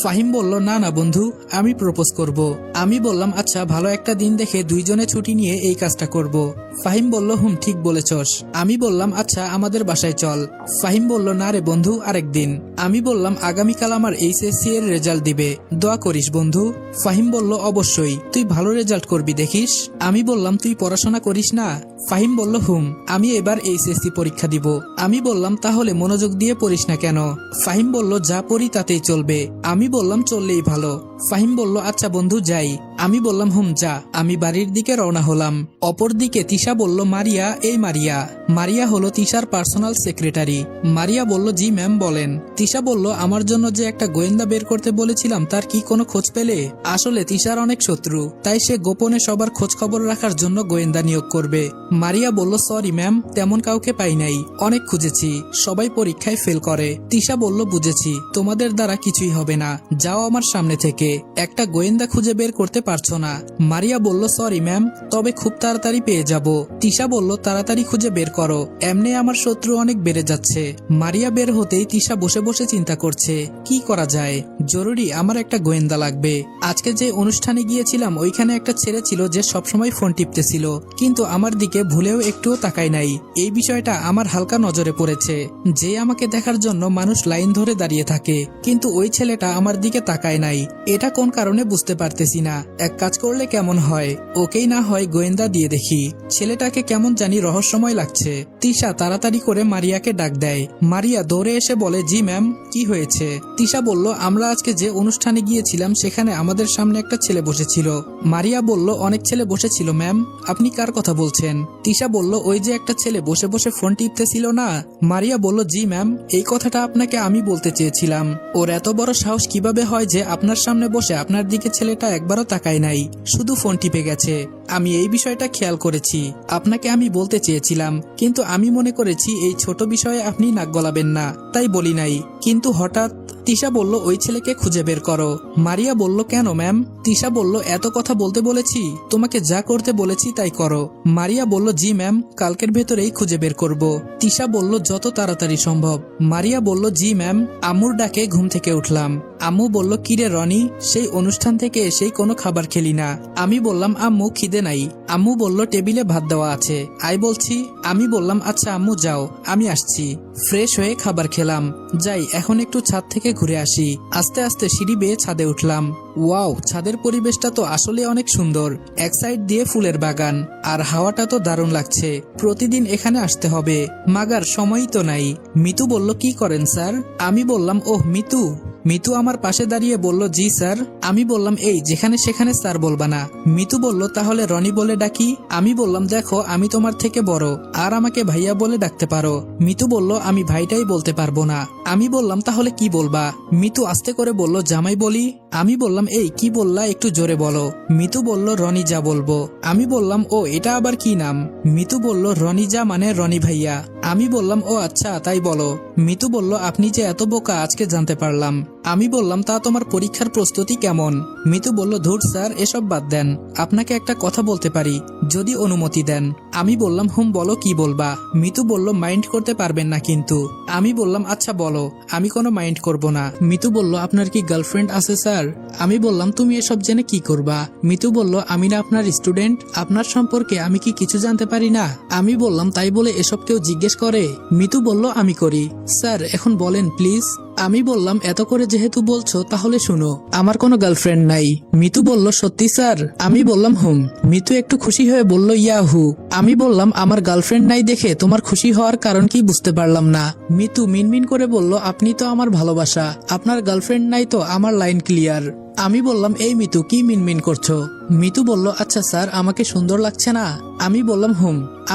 ফাহিম বলল, না না বন্ধু, আমি প্রপোজ করব। আমি বললাম, আচ্ছা ভালো একটা দিন দেখে দুইজনে ছুটি নিয়ে এই কাজটা করব। ফাহিম বলল, ঠিক বলেছস। আমি বললাম, আচ্ছা আমাদের বাসায় চল। ফাহিম বলল, না রে বন্ধু, আরেকদিন। আমি বললাম, আগামীকাল আমার এইচএসসি এর রেজাল্ট দিবে, দোয়া করিস বন্ধু। ফাহিম বলল, অবশ্যই, তুই ভালো রেজাল্ট করবি দেখিস। আমি বললাম, তুই পড়াশোনা করিস না? ফাহিম বলল, আমি এবার এইচএসসি পরীক্ষা দিব। আমি বললাম, তাহলে মনোযোগ দিয়ে পড়িস না কেন? ফাহিম বলল, যা পড়ি তাতেই চলবে। আমি বললাম, চললেই ভালো। ফাহিম বলল, আচ্ছা বন্ধু যাই। আমি বললাম, যা। আমি বাড়ির দিকে রওনা হলাম। অপরদিকে তিশা বলল, মারিয়া, এই মারিয়া। মারিয়া হলো তিশার পার্সোনাল সেক্রেটারি। মারিয়া বলল, জি ম্যাম বলেন। তিশা বলল, আমার জন্য যে একটা গোয়েন্দা বের করতে বলেছিলাম তার কি কোনো খোঁজ পেলে? আসলে তিশার অনেক শত্রু, তাই সে গোপনে সবার খোঁজ খবর রাখার জন্য গোয়েন্দা নিয়োগ করবে। মারিয়া বলল, সরি ম্যাম, তেমন কাউকে পাই নাই, অনেক খুঁজেছি, সবাই পরীক্ষায় ফেল করে। তিশা বলল, বুঝেছি, তোমাদের দ্বারা কিছুই হবে না, যাও আমার সামনে থেকে। একটা গোয়েন্দা খুঁজে বের করতে পারছো না। মারিয়া বলল, সরি ম্যাম, তবে খুব তাড়াতাড়ি পেয়ে যাব। তিশা বলল, তাড়াতাড়ি খুঁজে বের করো, এমনি আমার শত্রু অনেক বেড়ে যাচ্ছে। মারিয়া বের হতেই তিশা বসে বসে চিন্তা করছে, কি করা যায়। জরুরি আমার একটা গোয়েন্দা লাগবে। আজকে যে অনুষ্ঠানে গিয়েছিলাম ওইখানে একটা ছেলে ছিল যে সবসময় ফোন টিপতেছিল, কিন্তু আমার দিকে ভুলেও একটুও তাকায় নাই। এই বিষয়টা আমার হালকা নজরে পড়েছে, যে আমাকে দেখার জন্য মানুষ লাইন ধরে দাঁড়িয়ে থাকে, কিন্তু ওই ছেলেটা আমার দিকে তাকায় নাই। এটা কোন কারণে বুঝতে পারতেছি না। এক কাজ করলে কেমন হয়, ওকেই না হয় গোয়েন্দা দিয়ে দেখি। ছেলেটাকে কেমন জানি রহস্যময় লাগছে। তিশা তাড়াতাড়ি করে মারিয়াকে ডাক দেয়। মারিয়া দৌড়ে এসে বলে, জি ম্যাম, কি হয়েছে? তিশা বলল, আমরা আজকে যে অনুষ্ঠানে গিয়েছিলাম সেখানে আমাদের সামনে একটা ছেলে বসেছিল। মারিয়া বলল, অনেক ছেলে বসেছিল ম্যাম, আপনি কার কথা বলছেন? তিশা বলল, ওই যে একটা ছেলে বসে বসে ফোন টিপতেছিল না। মারিয়া বলল, জি ম্যাম, এই কথাটা আপনাকে আমি বলতে চেয়েছিলাম। ওর এত বড় সাহস কিভাবে হয় যে আপনার সামনে বসে আপনার দিকে ছেলেটা একবারও তাকায় নাই, শুধু ফোন টিপে গেছে। আমি এই বিষয়টা খেয়াল করেছি, আপনাকে আমি বলতে চেয়েছিলাম, কিন্তু আমি মনে করেছি এই ছোট বিষয়ে আপনি নাক গলাবেন না, তাই বলি নাই। কিন্তু হঠাৎ তিশা বলল, ওই ছেলেকে খুঁজে বের করো। মারিয়া বলল, কেন ম্যাম? তিশা বলল, এত কথা বলতে বলেছি, তোমাকে যা করতে বলেছি তাই করো। মারিয়া বলল, জি ম্যাম, কালকের ভেতরেই খুঁজে বের করব। তিশা বলল, যত তাড়াতাড়ি সম্ভব। মারিয়া বলল, জি ম্যাম। আম্মুর ডাকে ঘুম থেকে উঠলাম। আম্মু বলল, কিরে রনি, সেই অনুষ্ঠান থেকে এসেই কোনো খাবার খেলি না? আমি বললাম, আম্মু খিদে নাই। আম্মু বলল, টেবিলে ভাত দেওয়া আছে, আই বলছি। আমি বললাম, আচ্ছা আম্মু যাও, আমি আসছি। ফ্রেশ হয়ে খাবার খেলাম। যাই, এখন একটু ছাদ থেকে ঘুরে আসি। আস্তে আস্তে সিঁড়ি বেয়ে ছাদে উঠলাম। ওয়াও, ছাদের পরিবেশটা তো আসলে অনেক সুন্দর। এক সাইড দিয়ে ফুলের বাগান, আর হাওয়াটা তো দারুণ লাগছে। প্রতিদিন এখানে আসতে হবে, মাগার সময়ই তো নাই। মিতু বলল, কি করেন স্যার? আমি বললাম, ওহ মিতু। মিতু আমার পাশে দাঁড়িয়ে বলল, জি স্যার। আমি বললাম, এই যেখানে সেখানে স্যার বলবা না। মিতু বলল, তাহলে রনি বলে ডাকি? আমি বললাম, দেখো আমি তোমার থেকে বড়, আর আমাকে ভাইয়া বলে ডাকতে পারো। মিতু বলল, আমি ভাইটাই বলতে পারবো না। আমি বললাম, তাহলে কি বলবা? মিতু আস্তে করে বলল, জামাই বলি। আমি বললাম, এই কি বললা, একটু জোরে বলো। মিতু বলল, রনি যা বলবো। আমি বললাম, ও এটা আবার কি নাম? মিতু বলল, রনি যা মানে রনি ভাইয়া। আমি বললাম, ও আচ্ছা তাই বলো। মিতু বলল, আপনি যে এত বোকা আজকে জানতে পারলাম। আমি বললাম, তা তোমার পরীক্ষার প্রস্তুতি কেমন? মিতু বলল, ধুর স্যার, এসব বাদ দেন, আপনাকে একটা কথা বলতে পারি যদি অনুমতি দেন। আমি বললাম, বলো, কি বলবা? মিতু বলল, মাইন্ড করতে পারবেন না কিন্তু। আমি বললাম, আচ্ছা বলো, আমি কোনো মাইন্ড করব না। মিতু বলল, আপনার কি গার্লফ্রেন্ড আছে স্যার? আমি বললাম, তুমি এসব জেনে কি করবা? মিতু বলল, আমি না আপনার স্টুডেন্ট, আপনার সম্পর্কে আমি কি কিছু জানতে পারি না? আমি বললাম, তাই বলে এসব কেউ জিজ্ঞেস করে? মিতু বলল, আমি করি। স্যার এখন বলেন প্লিজ। আমি বললাম, এত করে যেহেতু বলছো তাহলে শুনো, আমার কোনো গার্লফ্রেন্ড নাই। মিতু বলল, সত্যি স্যার? আমি বললাম, মিতু একটু খুশি হয়ে বলল, ইয়াহু। আমি বললাম, আমার গার্লফ্রেন্ড নাই দেখে তোমার খুশি হওয়ার কারণ কি বুঝতে পারলাম না। মিতু মিনমিন করে বলল, আপনি তো আমার ভালোবাসা, আপনার গার্লফ্রেন্ড নাই তো আমার লাইন ক্লিয়ার। আমি বললাম, এই মিতু কি মিনমিন করছো? মিতু বলল, আচ্ছা স্যার, আমাকে সুন্দর লাগছে না? আমি বললাম,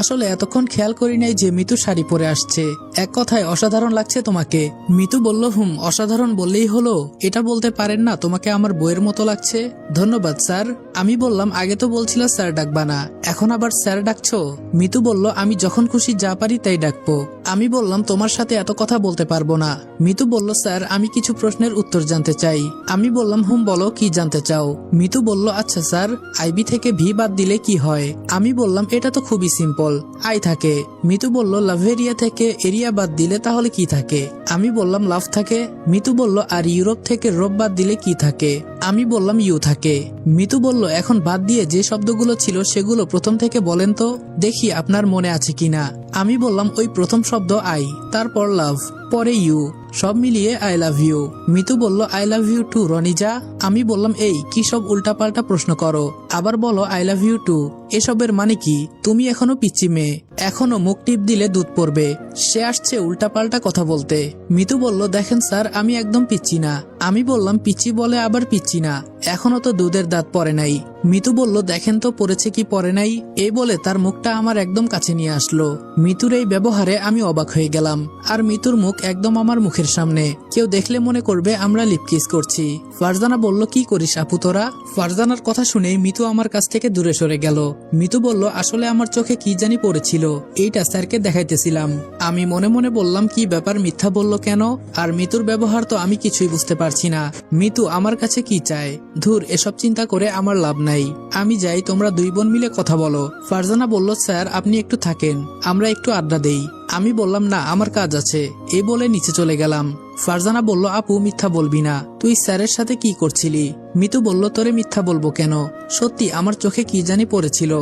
আসলে এতক্ষণ খেয়াল করি নাই যে মিতু শাড়ি পরে আসছে। এক কথায় অসাধারণ লাগছে তোমাকে। মিতু বলল, অসাধারণ বললেই হলো, এটা বলতে পারেন না তোমাকে আমার বইয়ের মতো লাগছে? ধন্যবাদ স্যার। আমি বললাম, আগে তো বলছিল স্যার ডাকবা না, এখন আবার স্যার ডাকছো? মিতু বলল, আমি যখন খুশি যা পারি তাই ডাকবো। আমি বললাম, তোমার সাথে এত কথা বলতে পারবো না। মিতু বলল, স্যার আমি কিছু প্রশ্নের উত্তর জানতে চাই। আমি বললাম, বলো, কি জানতে চাও? মিতু বলল, আচ্ছা স্যার, স্যার আইবি থেকে ভি বাদ দিলে কি হয়? আমি বললাম এটা তো খুবই সিম্পল, আই থাকে। মিতু বলল লাভেরিয়া থেকে এরিয়া বাদ দিলে তাহলে কি থাকে? আমি বললাম লাভ থাকে। মিতু বলল আর ইউরোপ থেকে রোপ বাদ দিলে কি থাকে? আমি বললাম ইউ থাকে। মিতু বলল এখন বাদ দিয়ে যে শব্দগুলো ছিল সেগুলো প্রথম থেকে বলেন তো, দেখি আপনার মনে আছে কিনা। আমি বললাম ওই প্রথম শব্দ আই, তারপর লাভ, পরে ইউ, সব মিলিয়ে আই লাভ ইউ। মিতু বলল I love you too Ronija. আমি বললাম এই কি সব উল্টাপাল্টা প্রশ্ন করো, আবার বলো আই লাভ ইউ টু, এসবের মানে কি? তুমি এখনো পিচ্চি মেয়ে, এখনো মুখ টিপ দিলে দুধ পড়বে। সে আসছে উল্টাপাল্টা কথা বলতে। মিতু বলল দেখেন স্যার আমি একদম পিচ্চি না। আমি বললাম পিচ্চি বলে আবার পিচ্চি না, এখনো তো দুধের দাঁত পড়ে নাই। মিতু বলল দেখেন তো পড়েছে কি পড়ে নাই। এই বলে তার মুখটা আমার একদম কাছে নিয়ে আসলো। মিতুর এই ব্যবহারে আমি অবাক হয়ে গেলাম। আর মিতুর মুখ একদম আমার মুখের সামনে, কেউ দেখলে মনে করবে আমরা লিপকিস করছি। ফারজানা বলল কি করিস আপু তোরা? ফারজানার কথা শুনে মিতু আমার কাছ থেকে দূরে সরে গেল। মিতু বলল আসলে আমার চোখে কি জানি পড়েছিল, এইটা স্যারকে দেখাইতেছিলাম। আমি মনে মনে বললাম কি ব্যাপার, মিথ্যা বললো কেন? আর মিতুর ব্যবহার তো আমি কিছুই বুঝতে পারছি না। মিতু আমার কাছে কি চায়? ধুর, এসব চিন্তা করে আমার লাভ নাই। আমি যাই, তোমরা দুই বোন মিলে কথা বলো। ফারজানা বলল স্যার আপনি একটু থাকেন, আমরা একটু আড্ডা দেই। আমি বললাম না আমার কাজ আছে, এই বলে নিচে চলে গেলাম। ফারজানা বলল আপু মিথ্যা বলবি না, তুই স্যারের সাথে কি করছিলি? মিতু বলল তোরে মিথ্যা বলবো কেন, সত্যি আমার চোখে কি জানি পড়েছিল।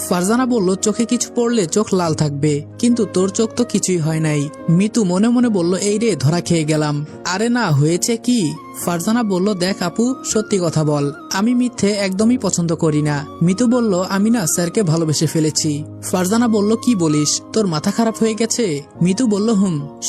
ফারজানা বলল চোখে কিছু পড়লে চোখ লাল থাকবে, কিন্তু তোর চোখ তো কিছুই হয় নাই। মিতু মনে মনে বলল এই রে ধরা খেয়ে গেলাম। আরে না, হয়েছে কি? ফারজানা বলল দেখ আপু সত্যি কথা বল, আমি মিথ্যে একদমই পছন্দ করি না। মিতু বলল আমি না স্যারকে ভালোবেসে ফেলেছি। ফারজানা বলল কি বলিস, তোর মাথা খারাপ হয়ে গেছে? মিতু বলল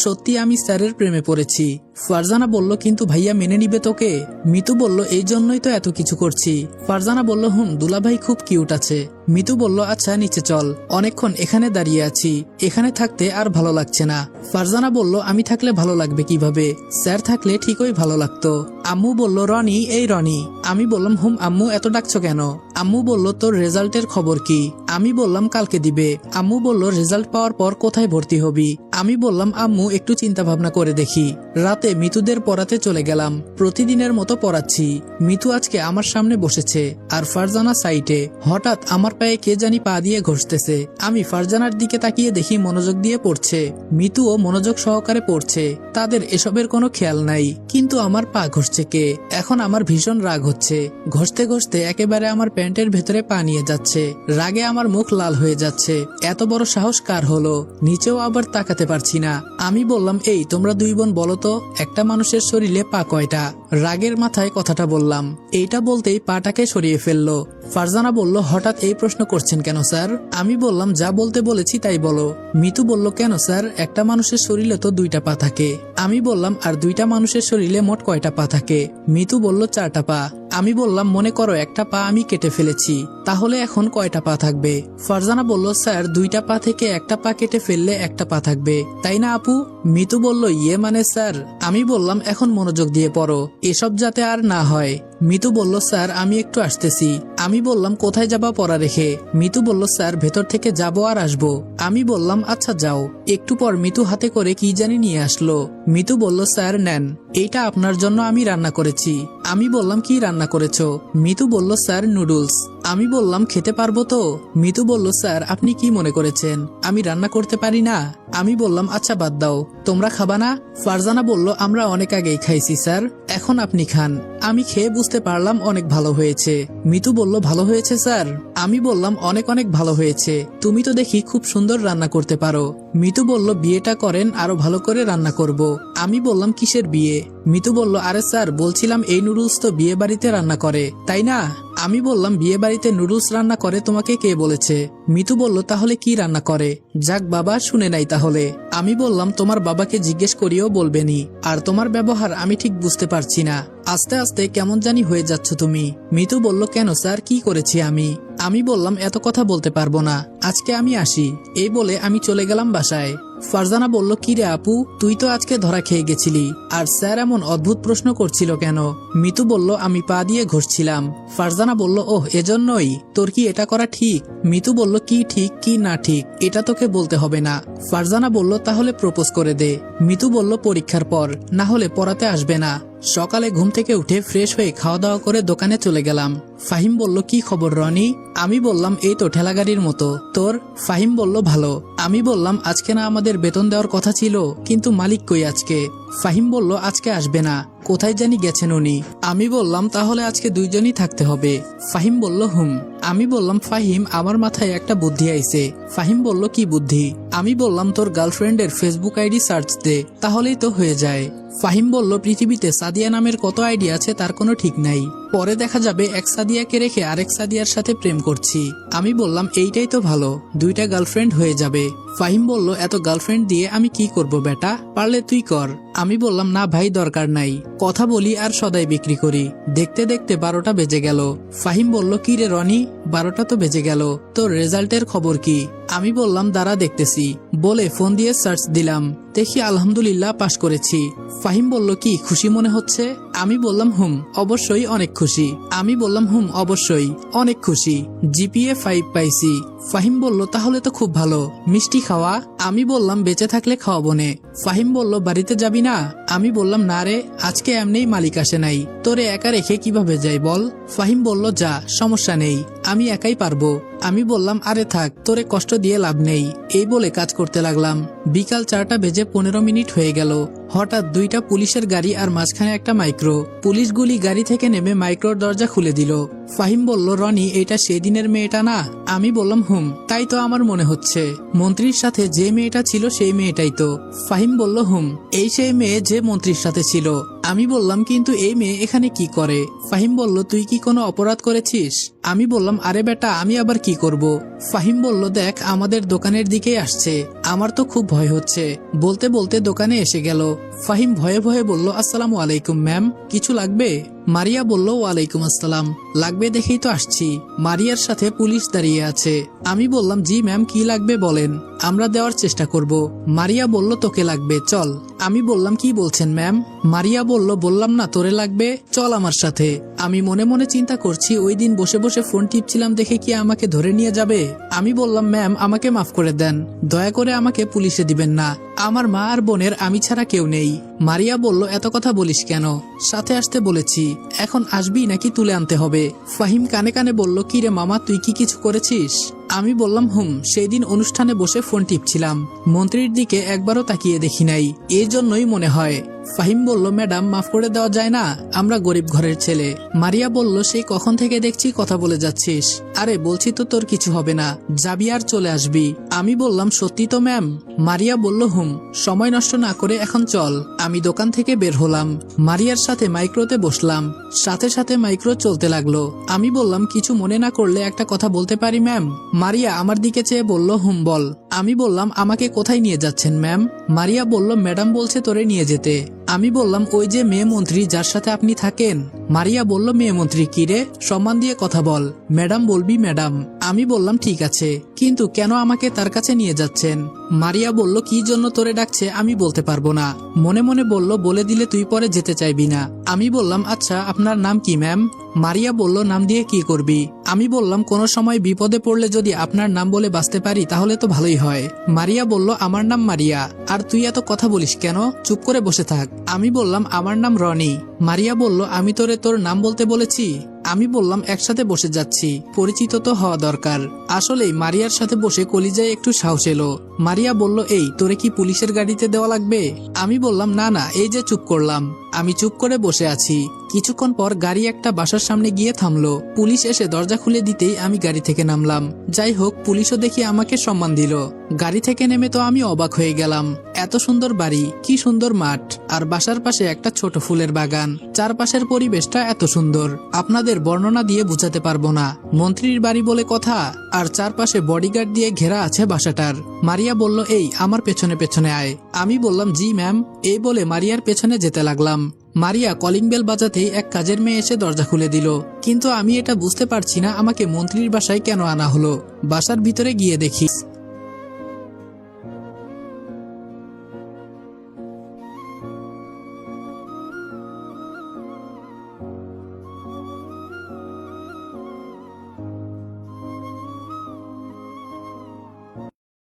সত্যি আমি স্যারের প্রেমে পড়েছি। ফারজানা বলল কিন্তু ভাইয়া মেনে নিবে তোকে? মিতু বলল এই জন্যই তো এত কিছু করছি। ফারজানা বলল দুলাভাই খুব কিউট আছে। মিতু বলল আচ্ছা নিচে চল, অনেকক্ষণ এখানে দাঁড়িয়ে আছি, এখানে থাকতে আর ভালো লাগছে না। ফারজানা বলল আমি থাকলে ভালো লাগবে কিভাবে? স্যার থাকলে ঠিকই ভালো লাগতো। আম্মু বলল রনি, এই রনি। আমি বললাম আম্মু এত ডাকছো কেন? আম্মু বলল তোর রেজাল্টের খবর কি? আমি বললাম কালকে দিবে। আম্মু বলল রেজাল্ট পাওয়ার পর কোথায় ভর্তি হবি? আমি বললাম আম্মু একটু চিন্তা ভাবনা করে দেখি। রাতে মিতুদের পড়াতে চলে গেলাম, প্রতিদিনের মতো পড়াচ্ছি। মিতু আজকে আমার সামনে বসেছে আর ফারজানা সাইটে। হঠাৎ আমার পায়ে কে জানি পা দিয়ে ঘষতেছে। আমি ফারজানার দিকে তাকিয়ে দেখি মনোযোগ দিয়ে পড়ছে, মিতুও মনোযোগ সহকারে পড়ছে, তাদের এসবের কোনো খেয়াল নাই। কিন্তু আমার পা ঘষছে কে? এখন আমার ভীষণ রাগ হচ্ছে। ঘষতে ঘষতে একেবারে আমার প্যান্টের ভেতরে পা নিয়ে যাচ্ছে। রাগে আমার মুখ লাল হয়ে যাচ্ছে। এত বড় সাহস কার হলো? নিচেও আবার তাকাতে পারছি না। আমি বললাম এই তোমরা দুই বোন বলো তো, একটা মানুষের শরীরে পা কয়টা? রাগের মাথায় কথাটা বললাম। এইটা বলতেই পাটাকে সরিয়ে ফেললো। ফারজানা বলল হঠাৎ এই প্রশ্ন করছেন কেন স্যার? আমি বললাম যা বলতে বলেছি তাই বলো। মিতু বলল কেন স্যার, একটা মানুষের শরীরে তো দুইটা পা থাকে। আমি বললাম আর দুইটা মানুষের শরীরে মোট কয়টা পা থাকে? মিতু বলল 4টা পা। আমি বললাম মনে করো একটা পা আমি কেটে ফেলেছি, তাহলে এখন কয়টা পা থাকবে? ফারজানা বলল স্যার 2টা পা থেকে একটা পা কেটে ফেললে একটা পা থাকবে, তাই না আপু? মিতু বলল ইয়ে মানে স্যার। আমি বললাম এখন মনোযোগ দিয়ে পড়ো, এসব যাতে আর না হয়। মিতু বলল স্যার আমি একটু আসতেছি। আমি বললাম কোথায় যাবা পড়া রেখে? মিতু বলল স্যার ভেতর থেকে যাবো আর আসবো। আমি বললাম আচ্ছা যাও। একটু পর মিতু হাতে করে কি জানি নিয়ে আসলো। মিতু বলল স্যার নেন, এইটা আপনার জন্য আমি রান্না করেছি। আমি বললাম কি রান্না করেছো? মিতু বলল স্যার নুডলস। আমি বললাম খেতে পারবো তো? মিতু বলল স্যার আপনি কি মনে করেছেন আমি রান্না করতে পারি না? আমি বললাম আচ্ছা বাদ দাও, তোমরা খাবা না? ফারজানা বলল আমরা অনেক আগেই খাইছি স্যার, এখন আপনি খান। আমি খেয়ে বুঝতে পারলাম অনেক ভালো হয়েছে। মিতু বলল ভালো হয়েছে স্যার? আমি বললাম অনেক অনেক ভালো হয়েছে, তুমি তো দেখি খুব সুন্দর রান্না করতে পারো। মিতু বলল বিয়েটা করেন আরো ভালো করে রান্না করব। আমি বললাম কিসের বিয়ে? মিতু বলল আরে স্যার বলছিলাম এই নুডলস তো বিয়ে বাড়িতে রান্না করে, তাই না? আমি বললাম বিয়ে বাড়িতে নুডলস রান্না করে তোমাকে কে বলেছে? মিতু বলল তাহলে কি রান্না করে? যাক বাবা শুনে নাই তাহলে। আমি বললাম তোমার বাবাকে জিজ্ঞেস করিও বলবেনি, আর তোমার ব্যবহার আমি ঠিক বুঝতে পারছি না, আস্তে আস্তে কেমন জানি হয়ে যাচ্ছ তুমি। মিতু বলল কেন স্যার কি করেছি আমি? আমি বললাম এত কথা বলতে পারবো না, আজকে আমি আসি। এই বলে আমি চলে গেলাম বাসায়। ফারজানা বলল কি রে আপু, তুই তো আজকে ধরা খেয়ে গেছিলি, আর স্যার এমন অদ্ভুত প্রশ্ন করছিল কেন? মিতু বলল আমি পা দিয়ে ঘষছিলাম। ফারজানা বলল ওহ এজন্যই, তোর কি এটা করা ঠিক? মিতু বলল কি ঠিক কি না ঠিক এটা তোকে বলতে হবে না। ফারজানা বলল তাহলে প্রপোজ করে দে। মিতু বলল পরীক্ষার পর, না হলে পড়াতে আসবে না। সকালে ঘুম থেকে উঠে ফ্রেশ হয়ে খাওয়া দাওয়া করে দোকানে চলে গেলাম। ফাহিম বলল, কি খবর রনি? আমি বললাম, এই তো ঠেলাগাড়ির মতো। তোর? ফাহিম বলল, ভালো। আমি বললাম, আজকে না আমাদের বেতন দেওয়ার কথা ছিল, কিন্তু মালিক কই আজকে? ফাহিম বলল, আজকে আসবে না, কোথায় জানি গেছেন উনি। আমি বললাম, তাহলে আজকে দুইজনই থাকতে হবে। ফাহিম বলল, হুম। আমি বললাম, ফাহিম, আমার মাথায় একটা বুদ্ধি আইছে। ফাহিম বলল, কি বুদ্ধি? আমি বললাম, তোর গার্লফ্রেন্ডের ফেসবুক আইডি সার্চ দে, তাহলেই তো হয়ে যায়। ফাহিম বলল, পৃথিবীতে সাদিয়া নামের কত আইডি আছে তার কোনো ঠিক নাই, পরে দেখা যাবে এক সাদিয়াকে রেখে আরেক সাদিয়ার সাথে প্রেম করছি। আমি বললাম, এইটাই তো ভালো, দুইটা গার্লফ্রেন্ড হয়ে যাবে। ফাহিম বলল, এত গার্লফ্রেন্ড দিয়ে আমি কি করব বেটা, পারলে তুই কর। আমি বললাম, না ভাই, দরকার নাই, কথা বলি আর সদাই বিক্রি করি। দেখতে দেখতে 12টা বেজে গেল। ফাহিম বলল, কি রে রনি, 12টা তো বেজে গেল, তোর রেজাল্টের খবর কি? আমি বললাম, দাঁড়া দেখতেছি, বলে ফোন দিয়ে সার্চ দিলাম, দেখি আলহামদুলিল্লাহ পাশ করেছি। ফাহিম বলল, কি খুশি মনে হচ্ছে? আমি বললাম, হুম অবশ্যই অনেক খুশি। আমি বললাম, হুম অবশ্যই অনেক খুশি, জিপিএ 5 পাইছি। ফাহিম বলল, তাহলে তো খুব ভালো, মিষ্টি খাওয়া। আমি বললাম, বেঁচে থাকলে খাওয়াবো নে। ফাহিম বলল, বাড়িতে যাবি না? আমি বললাম, না রে, আজকে এমনিই মালিক আসে নাই, তোরে একা রেখে কিভাবে যাই বল। ফাহিম বলল, যা, সমস্যা নেই, আমি একাই পারবো। আমি বললাম, আরে থাক, তোরে কষ্ট দিয়ে লাভ নেই। এই বলে কাজ করতে লাগলাম। বিকাল 4টা বেজে 15 মিনিট হয়ে গেল। হঠাৎ 2টা পুলিশের গাড়ি আর মাঝখানে একটা মাইক্রো। পুলিশগুলি গাড়ি থেকে নেমে মাইক্রোর দরজা খুলে দিল। ফাহিম বলল, রনি, এটা সেদিনের মেয়েটা না? আমি বললাম, হুম, তাই তো আমার মনে হচ্ছে, মন্ত্রীর সাথে যে মেয়েটা ছিল সেই মেয়েটাই তো। ফাহিম বলল, হুম, এই সেই মেয়ে যে মন্ত্রীর সাথে ছিল। আমি বললাম, কিন্তু এই মেয়ে এখানে কি করে? ফাহিম বলল, তুই কি কোনো অপরাধ করেছিস? আমি বললাম, আরে বেটা, আমি আবার কি করব? ফাহিম বলল, দেখ, আমাদের দোকানের দিকেই আসছে, আমার তো খুব ভয় হচ্ছে। বলতে বলতে দোকানে এসে গেল। ফাহিম ভয়ে ভয়ে বলল, আসসালামু আলাইকুম ম্যাম, কিছু লাগবে? মারিয়া বলল, ওয়ালাইকুম আসসালাম, লাগবে দেখেই তো আসছি। মারিয়ার সাথে পুলিশ দাঁড়িয়ে আছে। আমি বললাম, জি ম্যাম, কি লাগবে বলেন, আমরা দেওয়ার চেষ্টা করব। মারিয়া বলল, তোকে লাগবে, চল। আমি বললাম, কি বলছেন ম্যাম? মারিয়া বলল, বললাম না তোরে লাগবে, চল আমার সাথে। আমি মনে মনে চিন্তা করছি, ওই দিন বসে বসে ফোন টিপছিলাম দেখে কি আমাকে ধরে নিয়ে যাবে? আমি বললাম, ম্যাম, আমাকে মাফ করে দেন, দয়া করে আমাকে পুলিশে দিবেন না, আমার মা আর বোনের আমি ছাড়া কেউ নেই। মারিয়া বলল, এত কথা বলিস কেন, সাথে আসতে বলেছি, এখন আসবি নাকি তুলে আনতে হবে? ফাহিম কানে কানে বলল, কি রে মামা, তুই কি কিছু করেছিস? আমি বললাম, হুম, সেই দিন অনুষ্ঠানে বসে ফোন টিপছিলাম, মন্ত্রীর দিকে একবারও তাকিয়ে দেখি নাই, এই জন্যই মনে হয়। ফাহিম বলল, ম্যাডাম, মাফ করে দেওয়া যায় না, আমরা গরিব ঘরের ছেলে। মারিয়া বলল, সেই কখন থেকে দেখছি কথা বলে যাচ্ছিস। আরে বলছি তো তোর কিছু হবে না, যাবি আর চলে আসবি। আমি বললাম, সত্যি তো ম্যাম? মারিয়া বলল, হুম, সময় নষ্ট না করে এখন চল। আমি দোকান থেকে বের হলাম, মারিয়ার সাথে মাইক্রোতে বসলাম, সাথে সাথে মাইক্রো চলতে লাগলো। আমি বললাম, কিছু মনে না করলে একটা কথা বলতে পারি ম্যাম? মারিয়া আমার দিকে চেয়ে বলল, হুম বল। আমি বললাম, আমাকে কোথায় নিয়ে যাচ্ছেন ম্যাম? মারিয়া বলল, ম্যাডাম বলছে তোরে নিয়ে যেতে। আমি বললাম, ওই যে মেয়ে মন্ত্রী যার সাথে আপনি থাকেন। মারিয়া বলল, মেয়ে মন্ত্রী কি রে, সম্মান দিয়ে কথা বল, ম্যাডাম বলবি ম্যাডাম। আমি বললাম, ঠিক আছে, কিন্তু কেন আমাকে তার কাছে নিয়ে যাচ্ছেন? মারিয়া বলল, কি জন্য তোরে ডাকছে আমি বলতে পারবো না। মনে মনে বলল, বলে দিলে তুই পরে যেতে চাইবি না। আমি বললাম, আচ্ছা আপনার নাম কি ম্যাম? মারিয়া বলল, নাম দিয়ে কি করবি? আমি বললাম, কোনো সময় বিপদে পড়লে যদি আপনার নাম বলে বাঁচতে পারি তাহলে তো ভালোই হয়। মারিয়া বলল, আমার নাম মারিয়া। আর তুই এত কথা বলিস কেন, চুপ করে বসে থাক। আমি বললাম, আমার নাম রনি। মারিয়া বলল, আমি তোরে তোর নাম বলতে বলেছি? আমি বললাম, একসাথে বসে যাচ্ছি, পরিচিত তো হওয়া দরকার। আসলেই মারিয়ার সাথে বসে কলিজায় একটু সাহস এলো। মারিয়া বলল, এই তোরে কি পুলিশের গাড়িতে দেওয়া লাগবে? আমি বললাম, না না, এই যে চুপ করলাম। আমি চুপ করে বসে আছি। কিছুক্ষণ পর গাড়ি একটা বাসার সামনে গিয়ে থামলো। পুলিশ এসে দরজা খুলে দিতেই আমি গাড়ি থেকে নামলাম। যাই হোক, পুলিশও দেখি আমাকে সম্মান দিল। গাড়ি থেকে নেমে তো আমি অবাক হয়ে গেলাম, এত সুন্দর বাড়ি, কি সুন্দর মাঠ, আর বাসার পাশে একটা ছোট ফুলের বাগান, চারপাশের পরিবেশটা এত সুন্দর, আপনাদের বর্ণনা দিয়ে বোঝাতে পারবো না। মন্ত্রীর বাড়ি বলে কথা, আর চারপাশে বডিগার্ড দিয়ে ঘেরা আছে বাসাটার। মারিয়া বলল, এই আমার পেছনে পেছনে আয়। আমি বললাম, জি ম্যাম। এই বলে মারিয়ার পেছনে যেতে লাগলাম। মারিয়া কলিং বেল বাজাতেই এক কাজের মেয়ে এসে দরজা খুলে দিল, কিন্তু আমি এটা বুঝতে পারছি না আমাকে মন্ত্রীর বাসায় কেন আনা হলো। বাসার ভিতরে গিয়ে দেখি